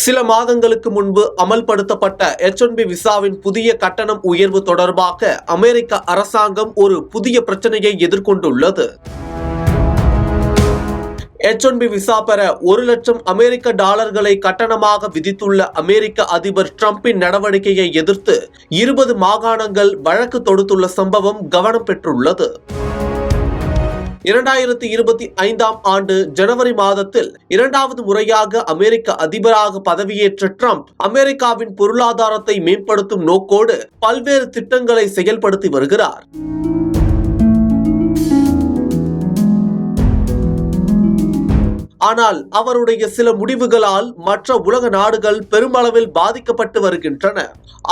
சில மாதங்களுக்கு முன்பு அமல்படுத்தப்பட்ட H-1B விசாவின் புதிய கட்டணம் உயர்வு தொடர்பாக அமெரிக்க அரசாங்கம் ஒரு புதிய பிரச்சனையை எதிர்கொண்டுள்ளது. H-1B விசா பெற $1,00,000 கட்டணமாக விதித்துள்ள அமெரிக்க அதிபர் டிரம்பின் நடவடிக்கையை எதிர்த்து 20 மாகாணங்கள் வழக்கு தொடுத்துள்ள சம்பவம் கவனம் பெற்றுள்ளது. 2025ஆம் ஆண்டு ஜனவரி மாதத்தில் இரண்டாவது முறையாக அமெரிக்க அதிபராக பதவியேற்ற ட்ரம்ப் அமெரிக்காவின் பொருளாதாரத்தை மேம்படுத்தும் நோக்கோடு பல்வேறு திட்டங்களை செயல்படுத்தி வருகிறார். ஆனால் அவருடைய சில முடிவுகளால் மற்ற உலக நாடுகள் பெருமளவில் பாதிக்கப்பட்டு வருகின்றன.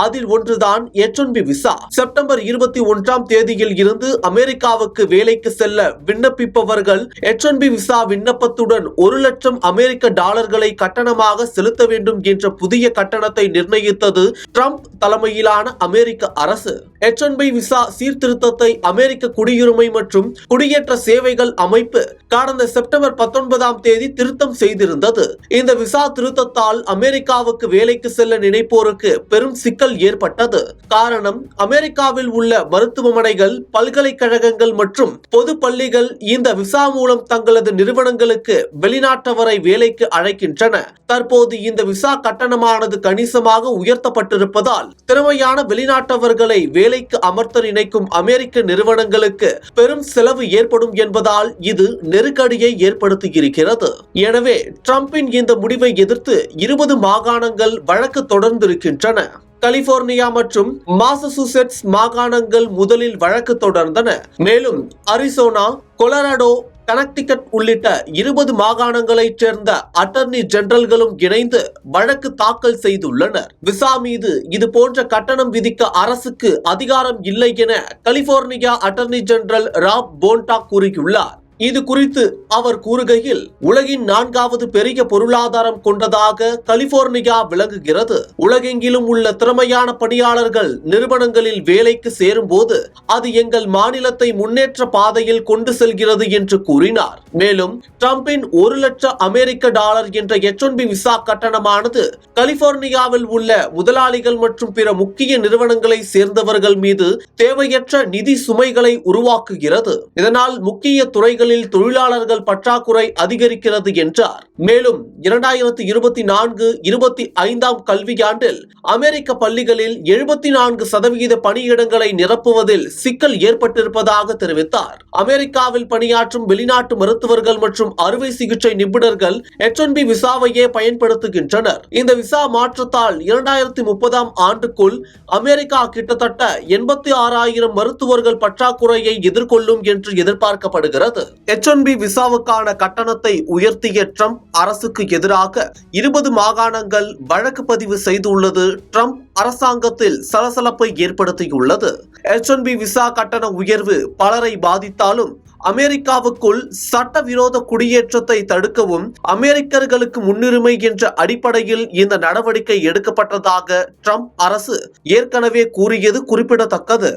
அதில் ஒன்றுதான் H-1B விசா. செப்டம்பர் 21ஆம் தேதியில் இருந்து அமெரிக்காவுக்கு வேலைக்கு செல்ல விண்ணப்பிப்பவர்கள் H-1B விசா விண்ணப்பத்துடன் $1,00,000 கட்டணமாக செலுத்த வேண்டும் என்ற புதிய கட்டணத்தை நிர்ணயித்தது ட்ரம்ப் தலைமையிலான அமெரிக்க அரசு. H-1B விசா சீர்திருத்தத்தை அமெரிக்க குடியுரிமை மற்றும் குடியேற்ற சேவைகள் அமைப்பு கடந்த செப்டம்பர் 19ஆம் தேதி திருத்தம் செய்திருந்தது. இந்த விசா திருத்தத்தால் அமெரிக்காவுக்கு வேலைக்கு செல்ல நினைப்போருக்கு பெரும் சிக்கல் ஏற்பட்டது. காரணம், அமெரிக்காவில் உள்ள மருத்துவமனைகள், பல்கலைக்கழகங்கள் மற்றும் பொது பள்ளிகள் இந்த விசா மூலம் தங்களது நிறுவனங்களுக்கு வெளிநாட்டவரை வேலைக்கு அழைக்கின்றன. தற்போது இந்த விசா கட்டணமானது கணிசமாக உயர்த்தப்பட்டிருப்பதால் திறமையான வெளிநாட்டவர்களை வேலைக்கு அமர்த்த நினைக்கும் அமெரிக்க நிறுவனங்களுக்கு பெரும் செலவு ஏற்படும் என்பதால் இது நெருக்கடியை ஏற்படுத்தியிருக்கிறது. எனவே ட்ரம்பின் இந்த முடிவை எதிர்த்து 20 மாகாணங்கள் வழக்கு தொடர்ந்திருக்கின்றன. கலிபோர்னியா மற்றும் மாசசூசெட்ஸ் மாகாணங்கள் முதலில் வழக்கு தொடர்ந்தன. மேலும் அரிசோனா, கொலராடோ, கனெக்டிகட் உள்ளிட்ட 20 மாகாணங்களைச் சேர்ந்த அட்டர்னி ஜெனரல்களும் இணைந்து வழக்கு தாக்கல் செய்துள்ளனர். விசா மீது இது போன்ற கட்டணம் விதிக்க அரசுக்கு அதிகாரம் இல்லை என கலிபோர்னியா அட்டர்னி ஜெனரல் ராப் போன்டா கூறியுள்ளார். இது குறித்து அவர் கூறுகையில், உலகின் 4வது பெரிய பொருளாதாரம் கொண்டதாக கலிபோர்னியா விளங்குகிறது. உலகெங்கிலும் உள்ள திறமையான பணியாளர்கள் நிறுவனங்களில் வேலைக்கு சேரும் போது அது எங்கள் மாநிலத்தை முன்னேற்ற பாதையில் கொண்டு செல்கிறது என்று கூறினார். மேலும் ட்ரம்பின் $1,00,000 என்ற H-1B விசா கட்டணமானது கலிபோர்னியாவில் உள்ள முதலாளிகள் மற்றும் பிற முக்கிய நிறுவனங்களை சேர்ந்தவர்கள் மீது தேவையற்ற நிதி சுமைகளை உருவாக்குகிறது. இதனால் முக்கிய துறைகள் தொழிலாளர்கள் பற்றாக்குறை அதிகரிக்கிறது என்றார். மேலும் 2024-25ஆம் கல்வியாண்டில் அமெரிக்க பள்ளிகளில் 74% பணியிடங்களை நிரப்புவதில் சிக்கல் ஏற்பட்டிருப்பதாக தெரிவித்தார். அமெரிக்காவில் பணியாற்றும் வெளிநாட்டு மருத்துவர்கள் மற்றும் அறுவை சிகிச்சை நிபுணர்கள் H-1B விசாவையே பயன்படுத்துகின்றனர். இந்த விசா மாற்றத்தால் 2030ஆம் ஆண்டுக்குள் அமெரிக்கா கிட்டத்தட்ட 86,000 மருத்துவர்கள் பற்றாக்குறையை எதிர்கொள்ளும் என்று எதிர்பார்க்கப்படுகிறது. H-1B விசாவுக்கான கட்டணத்தை உயர்த்திய ட்ரம்ப் அரசுக்கு எதிராக 20 மாகாணங்கள் வழக்கு பதிவு செய்துள்ளது ட்ரம்ப் அரசாங்கத்தில் சலசலப்பை ஏற்படுத்தியுள்ளது. H-1B விசா கட்டண உயர்வு பலரை பாதித்தாலும் அமெரிக்காவுக்குள் சட்டவிரோத குடியேற்றத்தை தடுக்கவும் அமெரிக்கர்களுக்கு முன்னுரிமை என்ற அடிப்படையில் இந்த நடவடிக்கை எடுக்கப்பட்டதாக ட்ரம்ப் அரசு ஏற்கனவே கூறியது குறிப்பிடத்தக்கது.